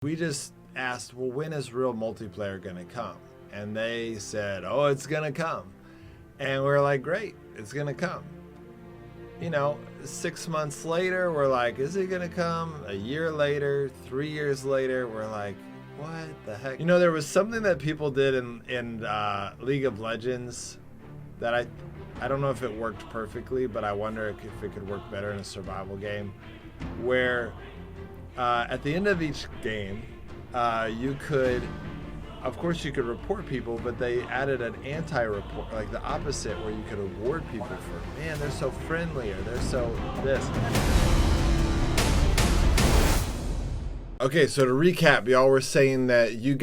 We just asked, well, when is real multiplayer going to come? And they said, oh, it's going to come. And we're like, great, it's going to come. 6 months later, we're like, is it going to come? A year later, 3 years later, we're like, what the heck? There was something that people did in League of Legends that I don't know if it worked perfectly, but I wonder if it could work better in a survival game, where at the end of each game, you could report people, but they added an anti-report, like the opposite, where you could reward people for, man, they're so friendly, or they're so this. Okay, so to recap, y'all were saying that you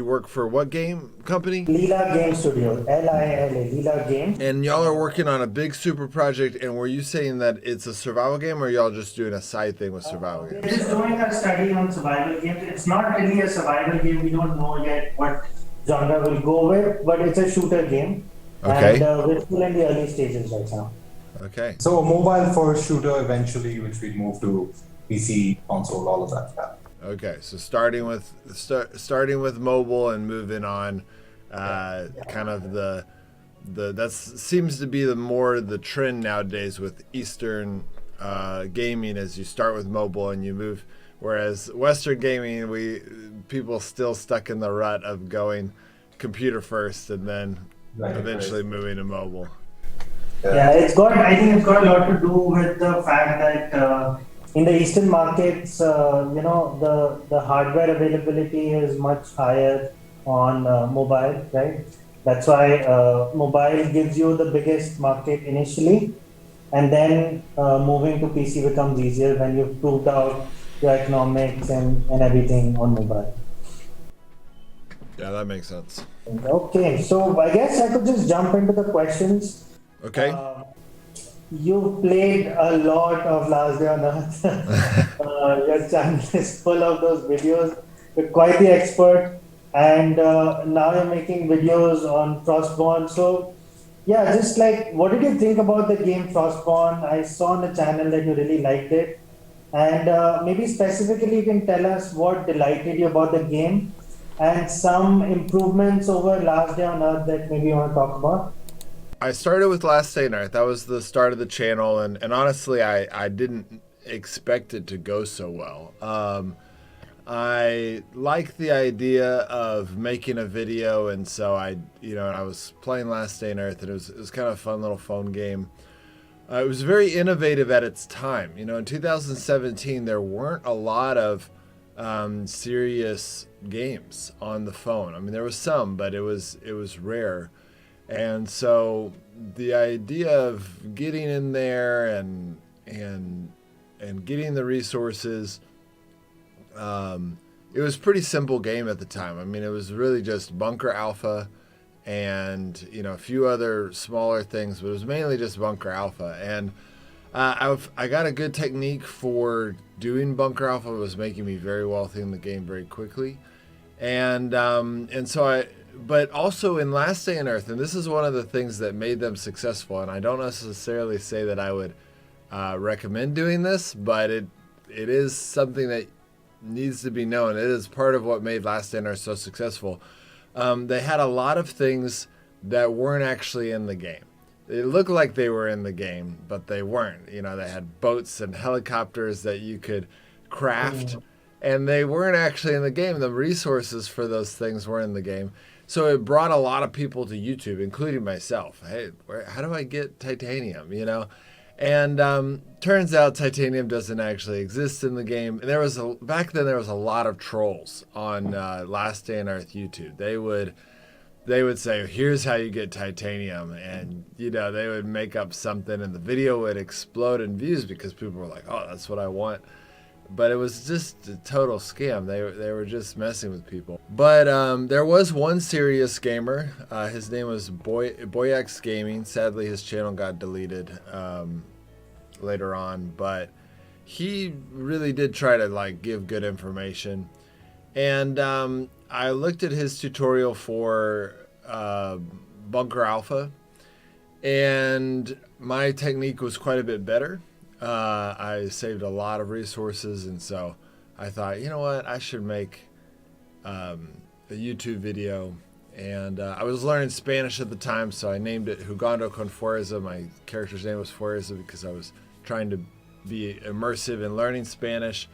work for what game company? Lila Games Studio, Lila, Lila Games. And y'all are working on a big super project, and were you saying that it's a survival game, or y'all just doing a side thing with survival games? We're just doing a study on survival games. It's not really a survival game. We don't know yet what genre we'll go with, but it's a shooter game. Okay. And we're still in the early stages right now. Okay. So a mobile first shooter eventually, which we move to PC, console, all of that. Yeah. Okay, so starting with mobile and moving on, kind of that seems to be the trend nowadays with Eastern gaming, as you start with mobile and you move, whereas Western gaming, people still stuck in the rut of going computer first and then eventually moving to mobile. Yeah, I think it's got a lot to do with the fact that in the Eastern markets, the hardware availability is much higher on mobile, right? That's why mobile gives you the biggest market initially, and then moving to PC becomes easier when you've proved out your economics and everything on mobile. Yeah, that makes sense. Okay, so I guess I could just jump into the questions. Okay. You've played a lot of Last Day on Earth. Your channel is full of those videos. You're quite the expert. And now you're making videos on Frostborn. So, yeah, just like, what did you think about the game Frostborn? I saw on the channel that you really liked it. And maybe specifically you can tell us what delighted you about the game and some improvements over Last Day on Earth that maybe you want to talk about. I started with Last Day on Earth. That was the start of the channel, and honestly, I didn't expect it to go so well. I liked the idea of making a video, and so I was playing Last Day on Earth, and it was kind of a fun little phone game. It was very innovative at its time. In 2017, there weren't a lot of serious games on the phone. I mean, there was some, but it was rare. And so the idea of getting in there and getting the resources, it was a pretty simple game at the time. I mean, it was really just Bunker Alpha and a few other smaller things, but it was mainly just Bunker Alpha. And I got a good technique for doing Bunker Alpha. It was making me very wealthy in the game very quickly, and so but also in Last Day on Earth, and this is one of the things that made them successful, and I don't necessarily say that I would recommend doing this, but it is something that needs to be known. It is part of what made Last Day on Earth so successful. They had a lot of things that weren't actually in the game. It looked like they were in the game, but they weren't. They had boats and helicopters that you could craft, and they weren't actually in the game. The resources for those things weren't in the game. So it brought a lot of people to YouTube, including myself. Hey, how do I get titanium? And turns out titanium doesn't actually exist in the game. And back then there was a lot of trolls on Last Day on Earth YouTube. They would say, here's how you get titanium, and they would make up something, and the video would explode in views because people were like, oh, that's what I want. But it was just a total scam. They were just messing with people. But there was one serious gamer. His name was Boyax Gaming. Sadly, his channel got deleted later on. But he really did try to give good information. And I looked at his tutorial for Bunker Alpha, and my technique was quite a bit better. I saved a lot of resources, and so I thought, you know what, I should make a YouTube video. And I was learning Spanish at the time, so I named it Jugando con Fuerza. My character's name was Fuerza because I was trying to be immersive in learning Spanish.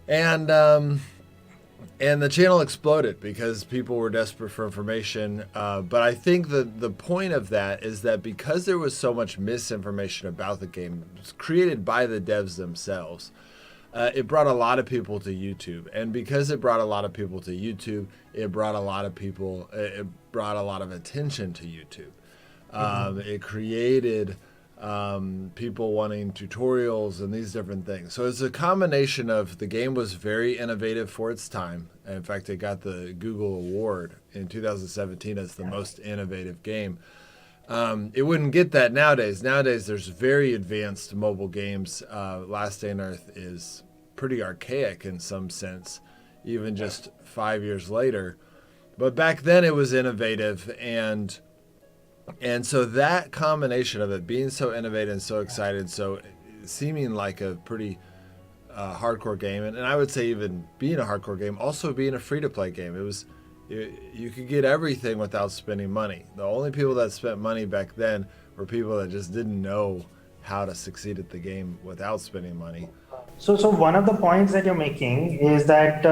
And the channel exploded because people were desperate for information. But I think the point of that is that because there was so much misinformation about the game, it was created by the devs themselves. It brought a lot of people to YouTube, and because it brought a lot of people to YouTube, it brought a lot of attention to YouTube. It created people wanting tutorials and these different things. So it's a combination of the game was very innovative for its time. In fact, it got the Google Award in 2017 as the most innovative game. It wouldn't get that nowadays. Nowadays, there's very advanced mobile games. Last Day on Earth is pretty archaic in some sense, even just 5 years later. But back then, it was innovative, and so that combination of it being so innovative and so excited, so seeming like a pretty hardcore game, and I would say even being a hardcore game, also being a free-to-play game. It was you could get everything without spending money. The only people that spent money back then were people that just didn't know how to succeed at the game without spending money. So one of the points that you're making is that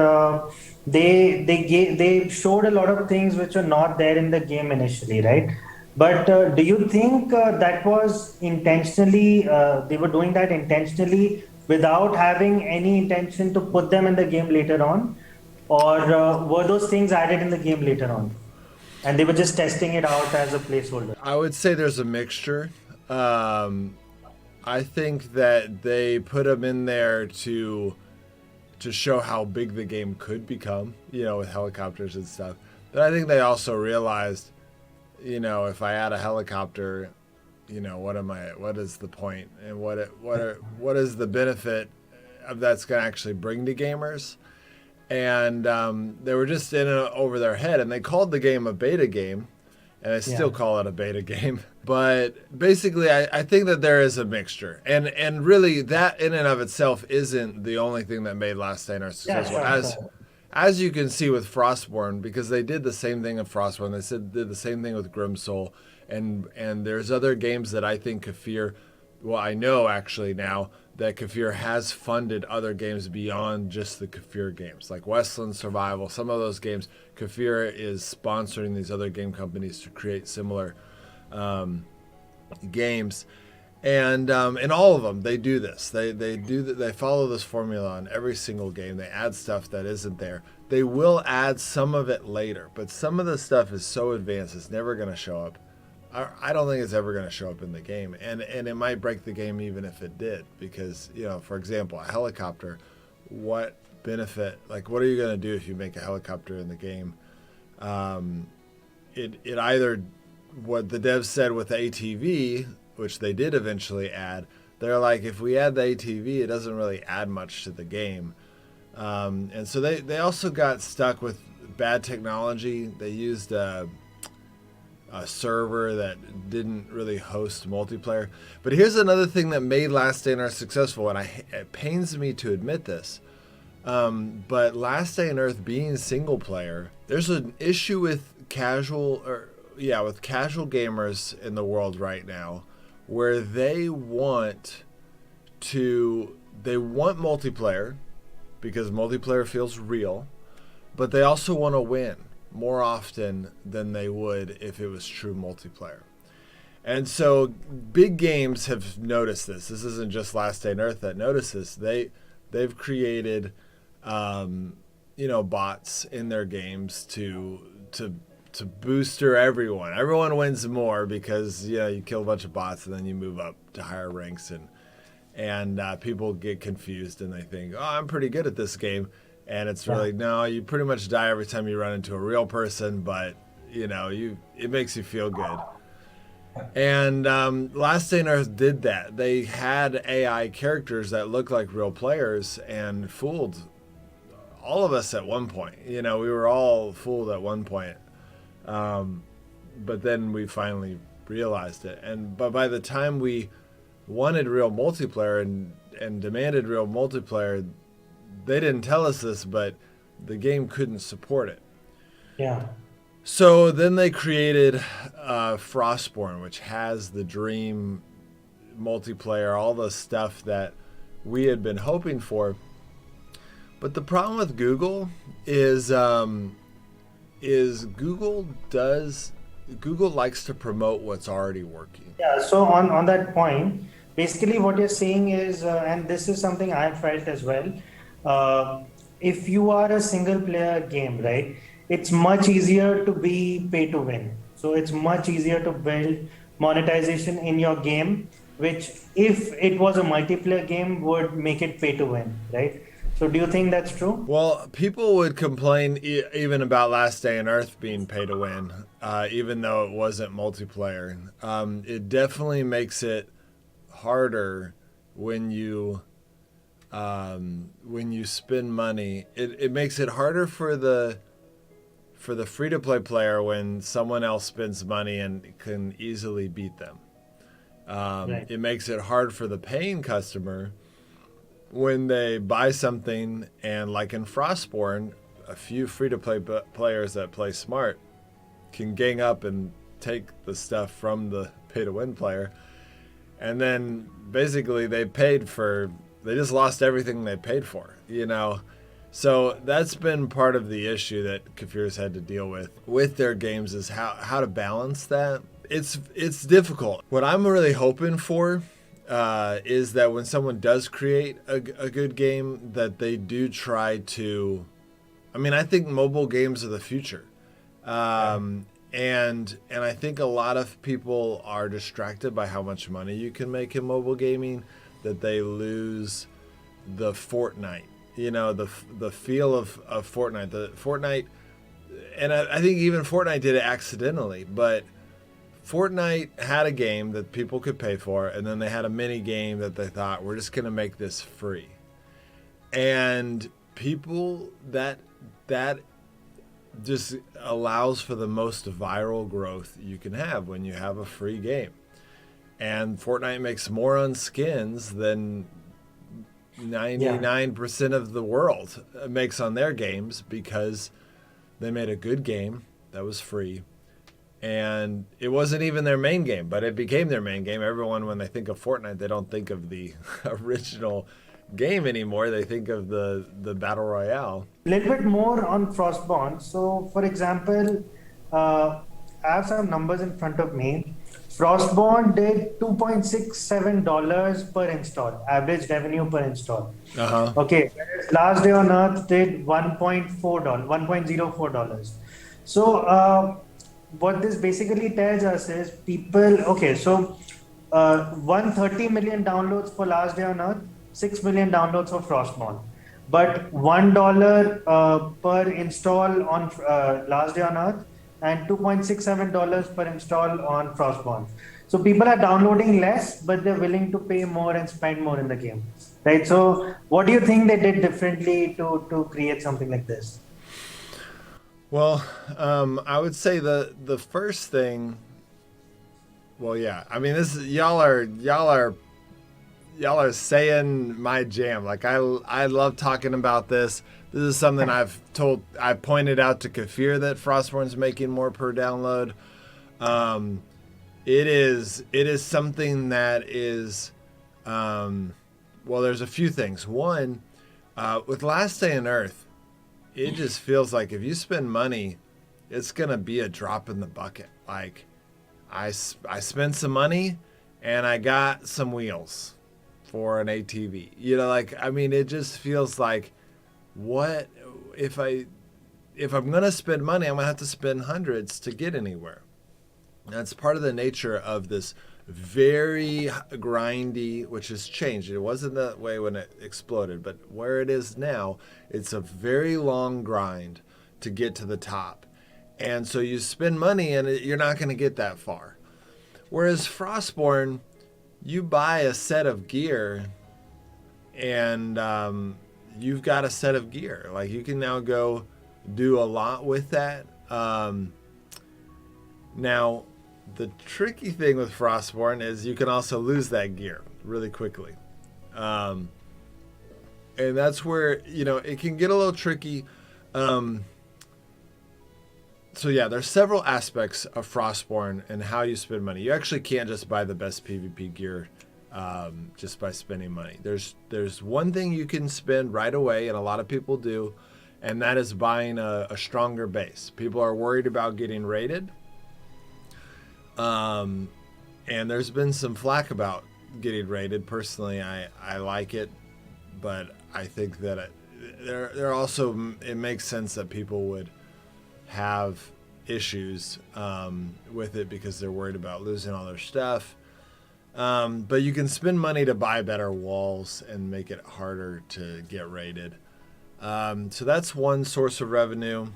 they showed a lot of things which were not there in the game initially, right? But do you think that was intentionally, they were doing that intentionally without having any intention to put them in the game later on? Or were those things added in the game later on? And they were just testing it out as a placeholder? I would say there's a mixture. I think that they put them in there to show how big the game could become, with helicopters and stuff. But I think they also realized, if I add a helicopter, what is the point, and what is the benefit of that's going to actually bring to gamers? And they were just in over their head, and they called the game a beta game, and I still call it a beta game. But basically, I think that there is a mixture, and really that in and of itself isn't the only thing that made Last Day on Earth successful. As you can see with Frostborn, because they did the same thing in Frostborn, they did the same thing with Grimsoul, and there's other games that I think Kafir, well, I know actually now that Kafir has funded other games beyond just the Kafir games, like Westland Survival. Some of those games, Kafir is sponsoring these other game companies to create similar games, and in all of them they do this. They follow this formula on every single game. They add stuff that isn't there. They will add some of it later, but some of the stuff is so advanced it's never going to show up. I don't think it's ever going to show up in the game, and it might break the game even if it did, because for example, a helicopter, what benefit, like what are you going to do if you make a helicopter in the game? It either, what the devs said with the ATV, which they did eventually add, they're like, if we add the ATV, it doesn't really add much to the game. And so they also got stuck with bad technology. They used a server that didn't really host multiplayer. But here's another thing that made Last Day on Earth successful, and it pains me to admit this, but Last Day on Earth being single player, there's an issue with casual gamers in the world right now, where they want multiplayer because multiplayer feels real, but they also want to win more often than they would if it was true multiplayer. And so big games have noticed this. This isn't just Last Day on Earth that noticed this. They've created bots in their games to booster everyone. Everyone wins more because you kill a bunch of bots and then you move up to higher ranks, and people get confused and they think, oh, I'm pretty good at this game. And it's really, no, you pretty much die every time you run into a real person, but it makes you feel good. And Last Day on Earth did that. They had AI characters that looked like real players and fooled all of us at one point. We were all fooled at one point. But then we finally realized it. But by the time we wanted real multiplayer and demanded real multiplayer, they didn't tell us this, but the game couldn't support it. Yeah. So then they created Frostborn, which has the dream multiplayer, all the stuff that we had been hoping for. But the problem with Google is Google likes to promote what's already working. Yeah, so on that point, basically what you're saying is, and this is something I've felt as well, if you are a single player game, right, it's much easier to be pay to win. So it's much easier to build monetization in your game, which if it was a multiplayer game would make it pay to win, right? So do you think that's true? Well, people would complain even about Last Day on Earth being pay to win, even though it wasn't multiplayer. It definitely makes it harder when you spend money. It makes it harder for the free-to-play player when someone else spends money and can easily beat them. Right. It makes it hard for the paying customer when they buy something, and like in Frostborn, a few free-to-play players that play smart can gang up and take the stuff from the pay-to-win player, and then basically they just lost everything they paid for, you know? So that's been part of the issue that Kafir's had to deal with their games, is how to balance that. It's difficult. What I'm really hoping for is that when someone does create a good game, that they do try to. I mean, I think mobile games are the future, and I think a lot of people are distracted by how much money you can make in mobile gaming, that they lose the Fortnite. You know, the feel of Fortnite. The Fortnite, and I think even Fortnite did it accidentally, but Fortnite had a game that people could pay for, and then they had a mini game that they thought, we're just going to make this free. And people, that just allows for the most viral growth you can have when you have a free game. And Fortnite makes more on skins than 99% of the world makes on their games, because they made a good game that was free. And it wasn't even their main game, but it became their main game. Everyone, when they think of Fortnite, they don't think of the original game anymore. They think of the Battle Royale. A little bit more on Frostborn. So, for example, I have some numbers in front of me. Frostborn did $2.67 per install, average revenue per install. Okay, whereas Last Day on Earth did $1.04. So, what this basically tells us is people, okay, so 130 million downloads for Last Day on Earth, 6 million downloads for Frostborn. But $1 per install on Last Day on Earth, and $2.67 per install on Frostborn. So people are downloading less, but they're willing to pay more and spend more in the game, right? So what do you think they did differently to create something like this? Well, I would say the first thing. Well, yeah. I mean, this is y'all are saying my jam. Like I love talking about this. This is something I pointed out to Kafir, that Frostborn's making more per download. It is something that is. Well, there's a few things. One, with Last Day on Earth, it just feels like if you spend money, it's going to be a drop in the bucket. Like, I spent some money, and I got some wheels for an ATV. You know, like, I mean, it just feels like, what if I'm going to spend money, I'm going to have to spend hundreds to get anywhere. That's part of the nature of this very grindy, which has changed. It wasn't that way when it exploded, but where it is now, it's a very long grind to get to the top. And so you spend money and you're not going to get that far. Whereas Frostborn, you buy a set of gear and you've got a set of gear. Like, you can now go do a lot with that. Now, the tricky thing with Frostborn is you can also lose that gear really quickly. And that's where, it can get a little tricky. So yeah, there's several aspects of Frostborn and how you spend money. You actually can't just buy the best PvP gear just by spending money. There's one thing you can spend right away, and a lot of people do, and that is buying a stronger base. People are worried about getting raided. And there's been some flack about getting raided. Personally, I like it, but I think that there also, it makes sense that people would have issues with it because they're worried about losing all their stuff. But you can spend money to buy better walls and make it harder to get raided. So that's one source of revenue.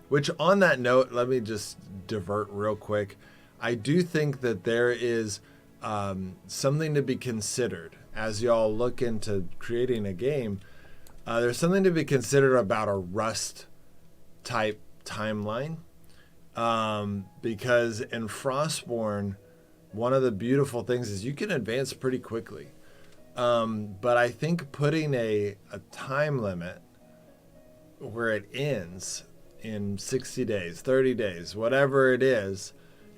Which, on that note, let me just divert real quick. I do think that there is something to be considered as y'all look into creating a game. There's something to be considered about a Rust type timeline, because in Frostborn, one of the beautiful things is you can advance pretty quickly. But I think putting a time limit where it ends in 60 days, 30 days, whatever it is,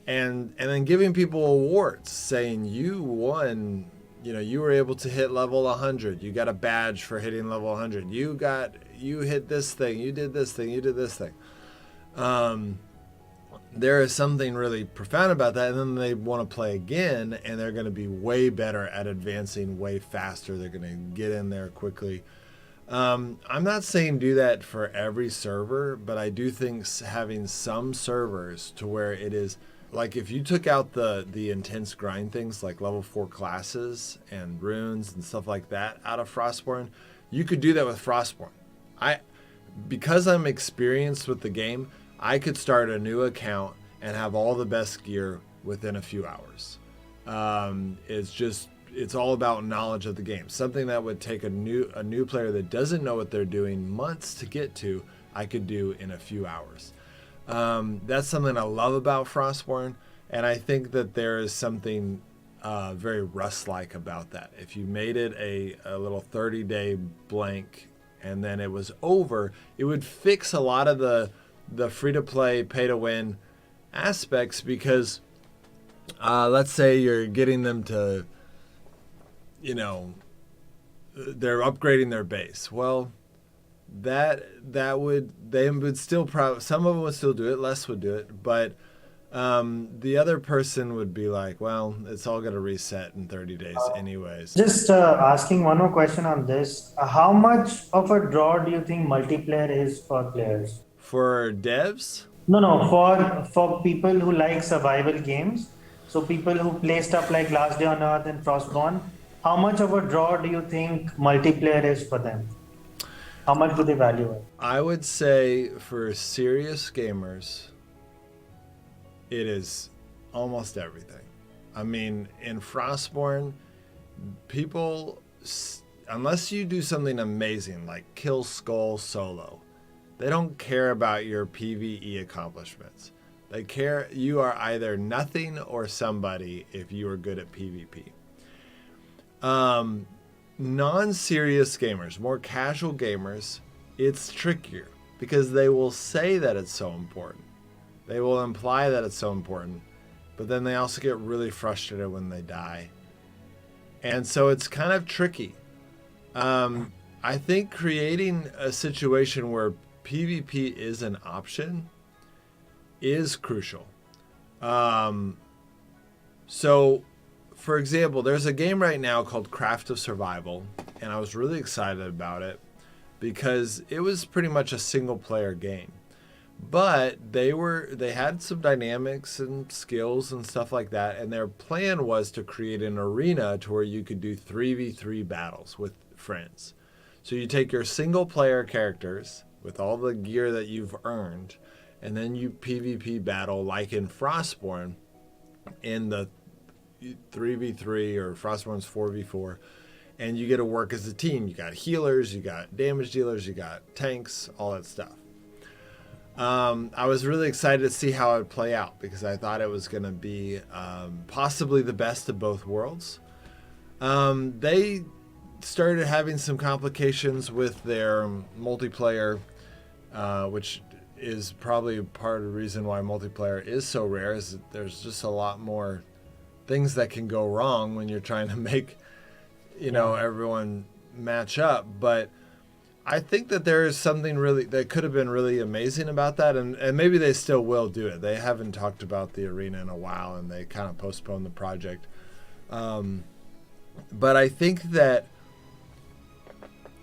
and then giving people awards saying you won, you were able to hit level 100, you got a badge for hitting level 100, you hit this thing, you did this thing, you did this thing. There is something really profound about that, and then they want to play again, and they're going to be way better at advancing way faster. They're going to get in there quickly. I'm not saying do that for every server, but I do think having some servers to where it is, like if you took out the intense grind things like level 4 classes and runes and stuff like that out of Frostborn, you could do that with Frostborn. Because I'm experienced with the game, I could start a new account and have all the best gear within a few hours. It's all about knowledge of the game. Something that would take a new player that doesn't know what they're doing months to get to, I could do in a few hours. That's something I love about Frostborn, and I think that there is something very Rust-like about that. If you made it a little 30-day blank and then it was over, it would fix a lot of the free-to-play, pay-to-win aspects, because let's say you're getting them to, they're upgrading their base. Well, they would still some of them would still do it, less would do it, but the other person would be like, well, it's all going to reset in 30 days anyways. Just asking one more question on this. How much of a draw do you think multiplayer is for players? For devs? No, for people who like survival games. So people who play stuff like Last Day on Earth and Frostborn, how much of a draw do you think multiplayer is for them? How much do they value it? I would say for serious gamers, it is almost everything. I mean, in Frostborn, people, unless you do something amazing like kill Skull solo, they don't care about your PvE accomplishments. They care you are either nothing or somebody if you are good at PvP. Non-serious gamers, more casual gamers, it's trickier because they will say that it's so important. They will imply that it's so important, but then they also get really frustrated when they die. And so it's kind of tricky. I think creating a situation where PvP is an option is crucial. So, for example, there's a game right now called Craft of Survival, and I was really excited about it because it was pretty much a single player game. But they had some dynamics and skills and stuff like that, and their plan was to create an arena to where you could do 3v3 battles with friends. So you take your single player characters with all the gear that you've earned, and then you PvP battle like in Frostborn in the 3v3 or Frostborn's 4v4, and you get to work as a team. You got healers, you got damage dealers, you got tanks, all that stuff. I was really excited to see how it would play out because I thought it was going to be possibly the best of both worlds. They started having some complications with their multiplayer, which is probably part of the reason why multiplayer is so rare, is that there's just a lot more things that can go wrong when you're trying to make, everyone match up. But I think that there is something really that could have been really amazing about that, and maybe they still will do it. They haven't talked about the arena in a while, and they kind of postponed the project. But I think that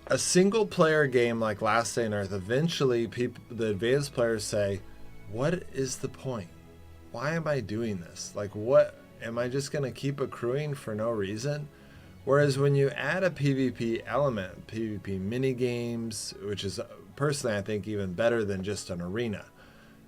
a single player game like Last Day on Earth, eventually the advanced players say, what is the point? Why am I doing this? Like, what, am I just going to keep accruing for no reason? Whereas when you add a PvP element, PvP mini games, which is personally I think even better than just an arena,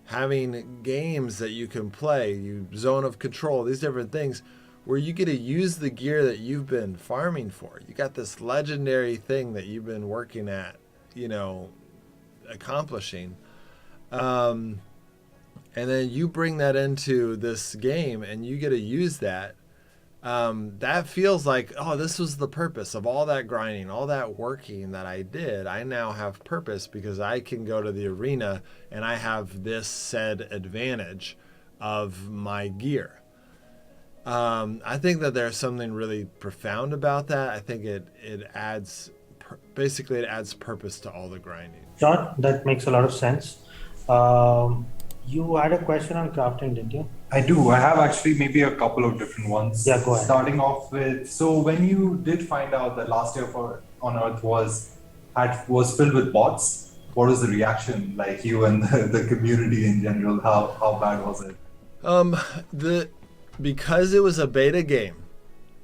having games that you can play, zone of control, these different things, where you get to use the gear that you've been farming for. You got this legendary thing that you've been working at, accomplishing. And then you bring that into this game and you get to use that. That feels like, oh, this was the purpose of all that grinding, all that working that I did. I now have purpose because I can go to the arena and I have this said advantage of my gear. I think that there's something really profound about that. I think it adds purpose to all the grinding. Sure, that makes a lot of sense. You had a question on crafting, didn't you? I do. I have actually maybe a couple of different ones. Yeah, go ahead. Starting off with, so when you did find out that Last Day on Earth was filled with bots, what was the reaction, like you and the community in general? How bad was it? Because it was a beta game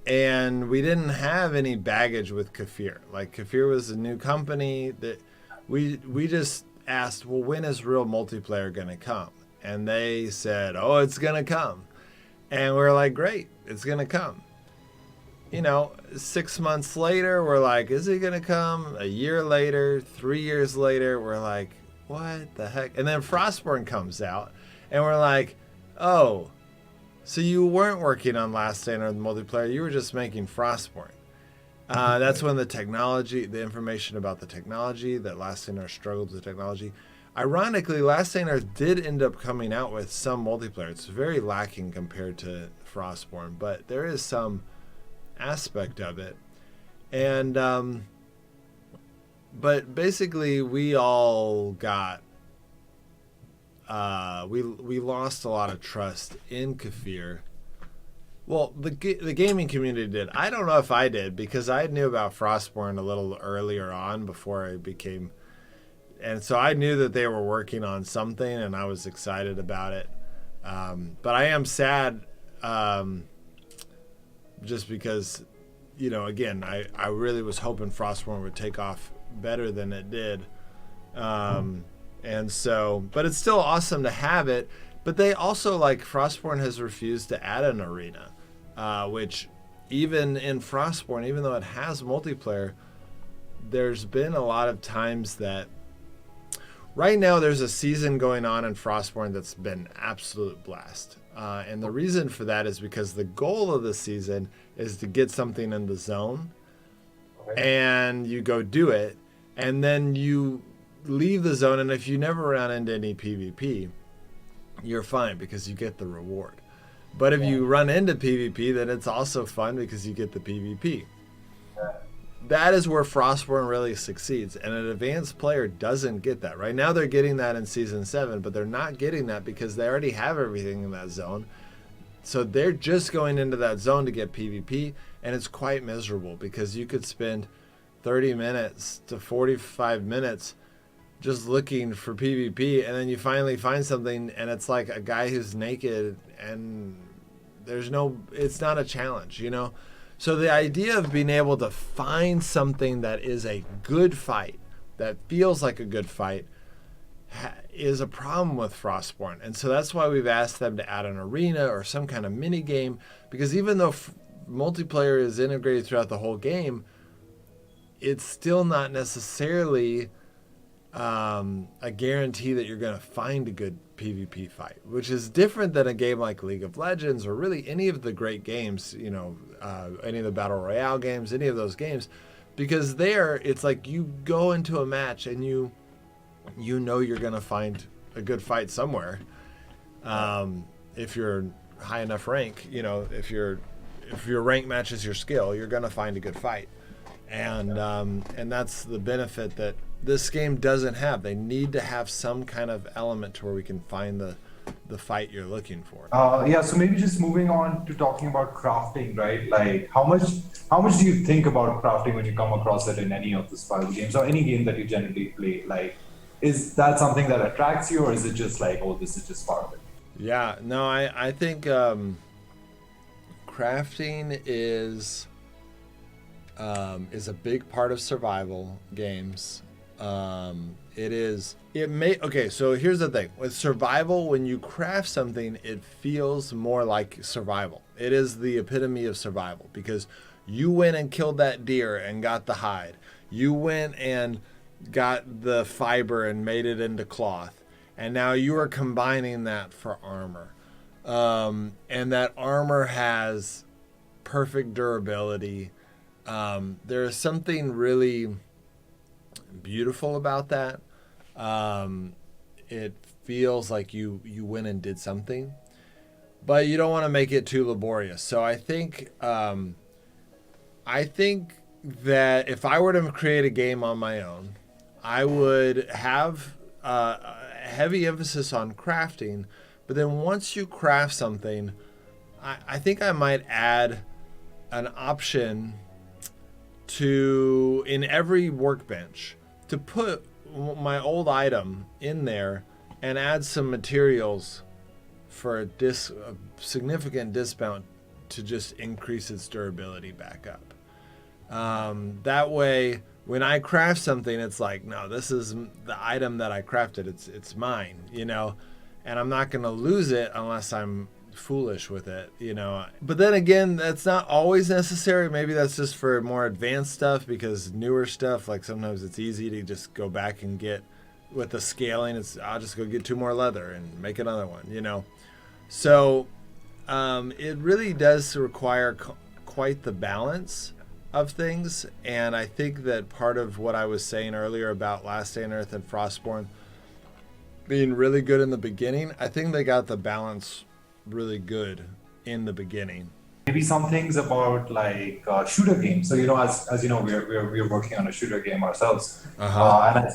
and we didn't have any baggage with Kafir. Like, Kafir was a new company that we just asked, well, when is real multiplayer going to come? And they said, oh, it's going to come. And we're like, great, it's going to come. 6 months later, we're like, is it going to come? A year later, 3 years later, we're like, what the heck? And then Frostborn comes out and we're like, oh, so you weren't working on Last Day on Earth multiplayer, you were just making Frostborn. That's when the information about the technology, that Last Day on Earth struggled with the technology. Ironically, Last Day on Earth did end up coming out with some multiplayer. It's very lacking compared to Frostborn, but there is some aspect of it. And, but basically we all got, we lost a lot of trust in Kafir. Well, the gaming community did. I don't know if I did, because I knew about Frostborn a little earlier on before I became, and so I knew that they were working on something and I was excited about it. But I am sad, just because, again, I really was hoping Frostborn would take off better than it did. And so, but it's still awesome to have it. But they also, like, Frostborn has refused to add an arena, which even in Frostborn, even though it has multiplayer, there's been a lot of times that right now there's a season going on in Frostborn that's been absolute blast. And the reason for that is because the goal of the season is to get something in the zone, and you go do it, and then you leave the zone, and if you never run into any PvP, you're fine because you get the reward. But if you run into PvP, then it's also fun because you get the PvP. That is where Frostborn really succeeds, and an advanced player doesn't get that. Right now they're getting that in Season 7, but they're not getting that because they already have everything in that zone. So they're just going into that zone to get PvP, and it's quite miserable because you could spend 30 minutes to 45 minutes just looking for PvP, and then you finally find something and it's like a guy who's naked and it's not a challenge, So the idea of being able to find something that is a good fight, that feels like a good fight, is a problem with Frostborn. And so that's why we've asked them to add an arena or some kind of mini game, because even though multiplayer is integrated throughout the whole game, it's still not necessarily a guarantee that you're going to find a good PvP fight, which is different than a game like League of Legends or really any of the great games, any of the Battle Royale games, any of those games. because there it's like you go into a match and you know you're gonna find a good fight somewhere. If you're high enough rank, if your rank matches your skill, you're gonna find a good fight, and that's the benefit that this game doesn't have. They need to have some kind of element to where we can find the fight you're looking for. So maybe just moving on to talking about crafting, right? Like how much do you think about crafting when you come across it in any of the survival games or any game that you generally play? Like, is that something that attracts you, or is it just like, oh, this is just part of it? Yeah, no, I think crafting is a big part of survival games. So here's the thing. With survival, when you craft something, it feels more like survival. It is the epitome of survival because you went and killed that deer and got the hide. You went and got the fiber and made it into cloth. And now you are combining that for armor. And that armor has perfect durability. There is something really beautiful about that. It feels like you went and did something, but you don't want to make it too laborious. So I think that if I were to create a game on my own, I would have a heavy emphasis on crafting. But then once you craft something, I think I might add an option in every workbench to put my old item in there and add some materials for a significant discount to just increase its durability back up. That way, when I craft something, it's like, no, this is the item that I crafted. It's mine, and I'm not going to lose it unless I'm foolish with it, But then again, that's not always necessary. Maybe that's just for more advanced stuff, because newer stuff, like sometimes it's easy to just go back and get with the scaling. I'll just go get 2 more leather and make another one, So it really does require quite the balance of things. And I think that part of what I was saying earlier about Last Day on Earth and Frostborn being really good in the beginning, I think they got the balance really good in the beginning. Maybe some things about like shooter games. So as you know, we're working on a shooter game ourselves. And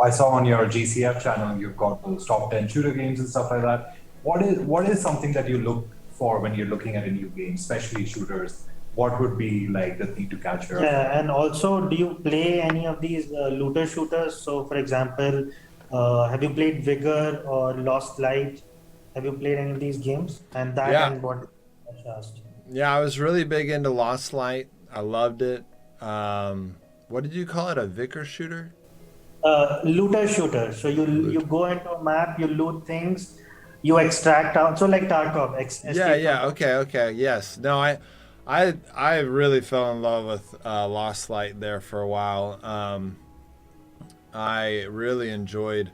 I saw on your GCF channel you've got those top 10 shooter games and stuff like that. What is something that you look for when you're looking at a new game, especially shooters? What would be like the thing to catch your Yeah, and also, do you play any of these looter shooters? So, for example, have you played Vigor or Lost Light? Have you played any of these games? And that Yeah. and what I asked. Yeah, I was really big into Lost Light. I loved it. What did you call it? A Vicar shooter? Looter shooter. So you go into a map, you loot things, you extract out. So like Tarkov. Yeah. Okay. Yes. No, I really fell in love with Lost Light there for a while. I really enjoyed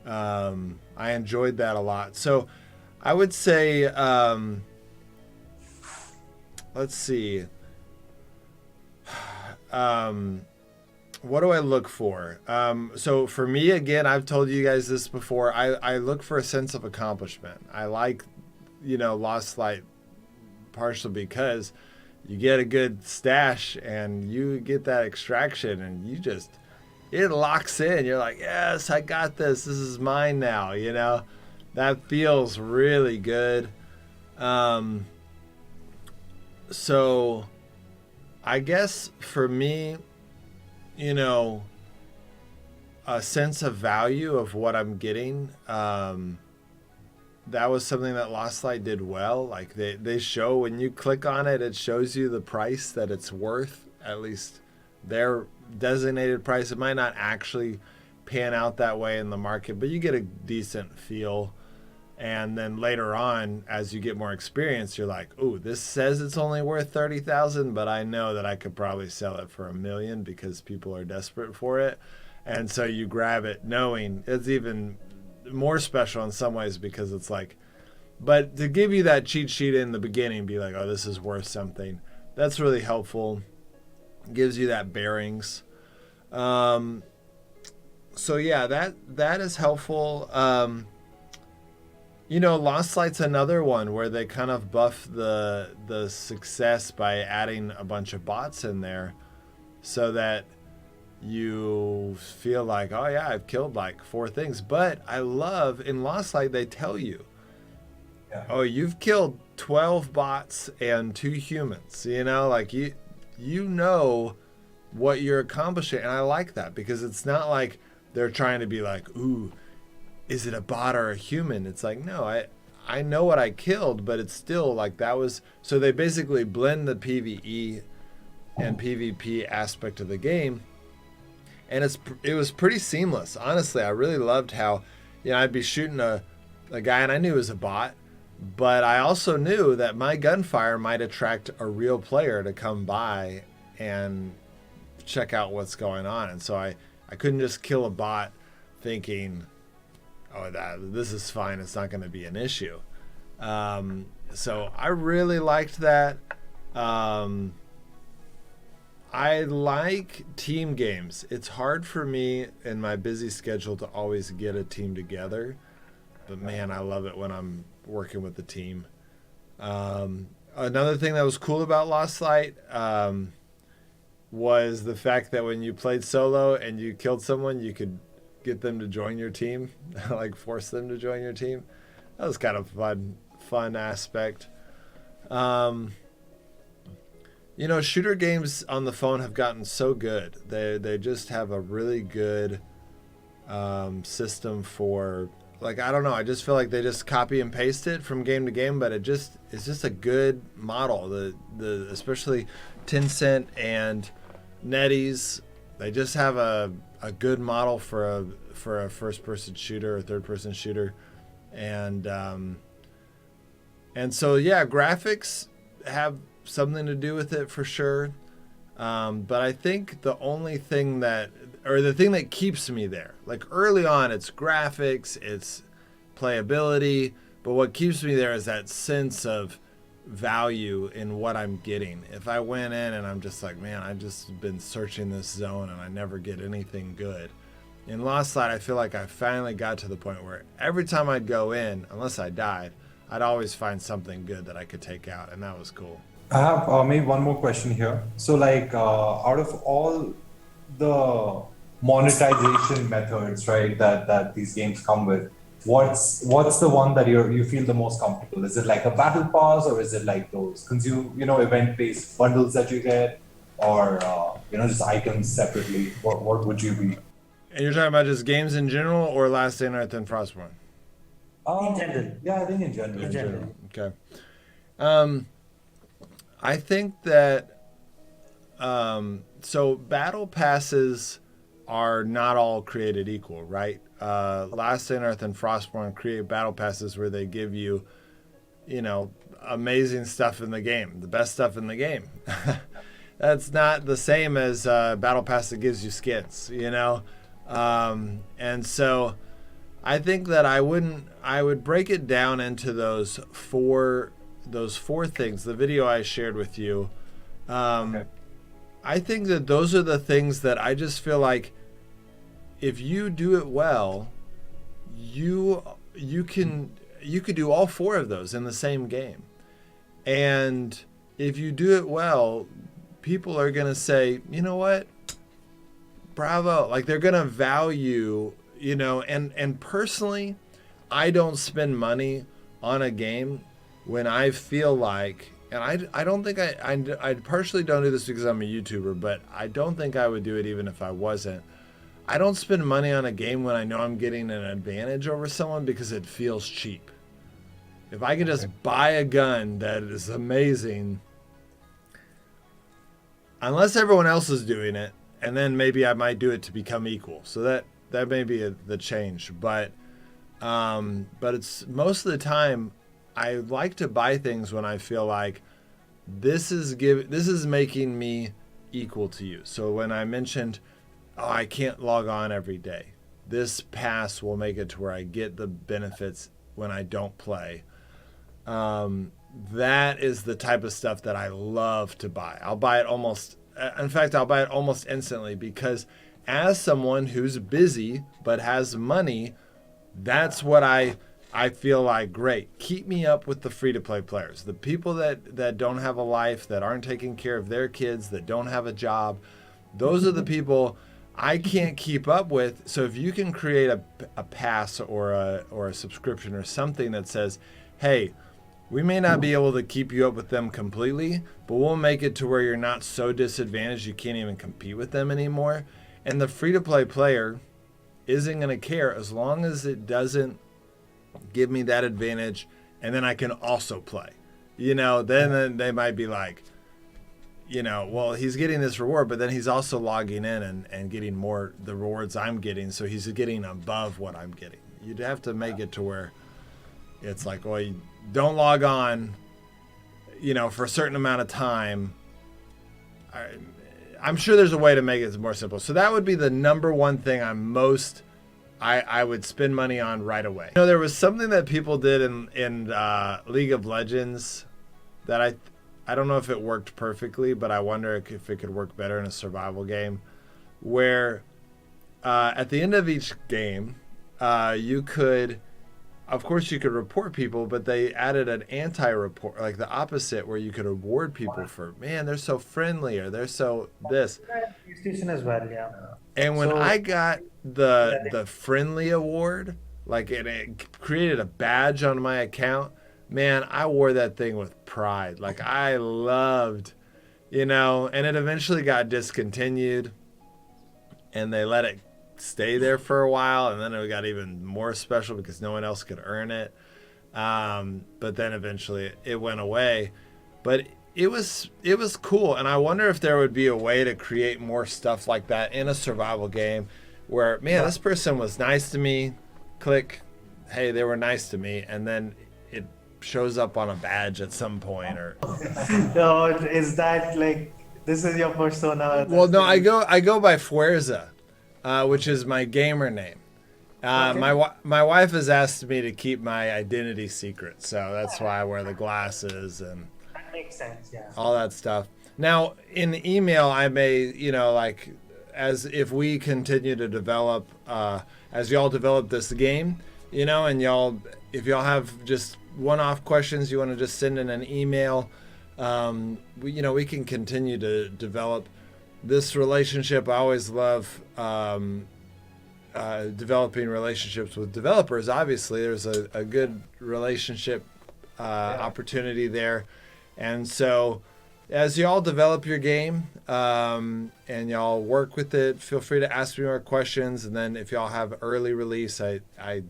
that a lot. So I would say, let's see. What do I look for? So for me, again, I've told you guys this before. I look for a sense of accomplishment. I like, Lost Light partially because you get a good stash and you get that extraction and it locks in. You're like, yes, I got this. This is mine now. That feels really good. So I guess for me, a sense of value of what I'm getting. That was something that Lost Light did well. Like they show, when you click on it, it shows you the price that it's worth, at least their designated price. It might not actually pan out that way in the market, but you get a decent feel. And then later on, as you get more experience, you're like, "Ooh, this says it's only worth 30,000, but I know that I could probably sell it for $1 million because people are desperate for it." And so you grab it, knowing it's even more special in some ways because it's like, but to give you that cheat sheet in the beginning, be like, "Oh, this is worth something." That's really helpful. gives you that bearings. So yeah, that is helpful. Lost Light's another one where they kind of buff the success by adding a bunch of bots in there, so that you feel like, oh yeah, I've killed like 4 things. But I love in Lost Light they tell you, oh, you've killed 12 bots and 2 humans. Like you know what you're accomplishing, and I like that because it's not like they're trying to be like, ooh, is it a bot or a human? It's like, no, I know what I killed, but it's still like that was. So they basically blend the PvE and PvP aspect of the game, and it was pretty seamless. Honestly, I really loved how, I'd be shooting a guy and I knew it was a bot, but I also knew that my gunfire might attract a real player to come by and check out what's going on. And so I couldn't just kill a bot thinking, oh, this is fine, it's not going to be an issue. So I really liked that. I like team games. It's hard for me in my busy schedule to always get a team together, but man, I love it when I'm working with the team. Another thing that was cool about Lost Light was the fact that when you played solo and you killed someone, you could get them to join your team, like force them to join your team. That was kind of fun aspect. Shooter games on the phone have gotten so good. They just have a really good system for, like, I don't know, I just feel like they just copy and paste it from game to game, but it's just a good model. The especially Tencent and NetEase, they just have a good model for a first person shooter or third person shooter. And so yeah, graphics have something to do with it for sure. But I think the thing that keeps me there, like early on, it's graphics, it's playability, but what keeps me there is that sense of value in what I'm getting. If I went in and I'm just like, man, I've just been searching this zone and I never get anything good. In Lost Light, I feel like I finally got to the point where every time I'd go in, unless I died, I'd always find something good that I could take out, and that was cool. I have maybe one more question here. So, like, out of all the monetization methods, right, that these games come with, what's the one that you feel the most comfortable? Is it like a battle pass, or is it like those event-based bundles that you get, or just items separately? What would you be? And you're talking about just games in general, or Last Day on Earth and Frostborn? In general. Yeah, I think in general. In general. Okay. I think that so battle passes are not all created equal, right? Last Day on Earth and Frostborn create battle passes where they give you, amazing stuff in the game, the best stuff in the game. That's not the same as battle pass that gives you skins, and so I think that I would break it down into those four things. The video I shared with you, okay. I think that those are the things that I just feel like if you do it well, you could do all 4 of those in the same game. And if you do it well, people are going to say, you know what? Bravo. Like, they're going to value, and personally, I don't spend money on a game when I feel like, and I don't think I partially don't do this because I'm a YouTuber, but I don't think I would do it even if I wasn't. I don't spend money on a game when I know I'm getting an advantage over someone because it feels cheap. If I can just buy a gun that is amazing, unless everyone else is doing it, and then maybe I might do it to become equal. So that may be the change, but it's most of the time I like to buy things when I feel like this is making me equal to you. So when I mentioned, I can't log on every day, this pass will make it to where I get the benefits when I don't play. That is the type of stuff that I love to buy. I'll buy it almost in fact, I'll buy it almost instantly, because as someone who's busy but has money, that's what I feel like, great. Keep me up with the free-to-play players, the people that don't have a life, that aren't taking care of their kids, that don't have a job. Those are the people I can't keep up with. So if you can create a pass or a subscription or something that says, hey, we may not be able to keep you up with them completely, but we'll make it to where you're not so disadvantaged you can't even compete with them anymore. And the free-to-play player isn't going to care as long as it doesn't give me that advantage, and then I can also play. Then they might be like, well, he's getting this reward, but then he's also logging in and getting more the rewards I'm getting, so he's getting above what I'm getting. You'd have to make it to where it's like, well, you don't log on, for a certain amount of time. I'm sure there's a way to make it more simple. So that would be the number one thing I would spend money on right away. There was something that people did in League of Legends that I don't know if it worked perfectly, but I wonder if it could work better in a survival game, where at the end of each game, you could report people, but they added an anti-report, like the opposite, where you could reward people for, man, they're so friendly, or they're so this. PlayStation as well, yeah. And when I got the friendly award, like it created a badge on my account, man, I wore that thing with pride. Like, I loved, and it eventually got discontinued, and they let it stay there for a while, and then it got even more special because no one else could earn it. But then eventually it went away. But it was cool, and I wonder if there would be a way to create more stuff like that in a survival game where, man, this person was nice to me, click, hey, they were nice to me, and then it shows up on a badge at some point. Or no, is that like, this is your persona? Well, no, I go by Fuerza, which is my gamer name. Okay. My wife has asked me to keep my identity secret, so that's why I wear the glasses and That makes sense, yeah. all that stuff. Now, in the email, I may, like, as if we continue to develop, as y'all develop this game, and if y'all have just one-off questions you want to just send in an email, we can continue to develop this relationship. I always love developing relationships with developers. Obviously, there's a good relationship opportunity there. And so as y'all develop your game and y'all work with it, feel free to ask me more questions. And then if y'all have early release, I'm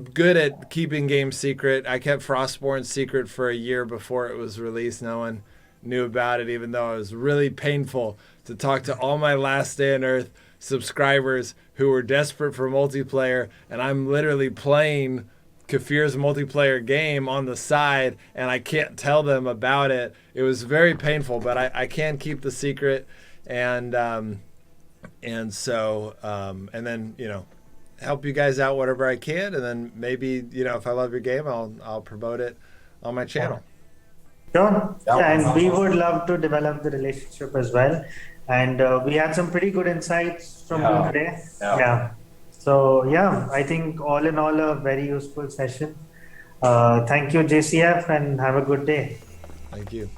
good at keeping games secret. I kept Frostborn secret for a year before it was released. No one knew about it, even though it was really painful to talk to all my Last Day on Earth subscribers who were desperate for multiplayer, and I'm literally playing Kafir's multiplayer game on the side, and I can't tell them about it. It was very painful, but I can keep the secret, and so then help you guys out whatever I can, and then maybe if I love your game, I'll promote it on my channel. Sure. Yeah, and we would love to develop the relationship as well. And we had some pretty good insights from you today. Yeah. So yeah, I think all in all, a very useful session. Thank you, JCF, and have a good day. Thank you.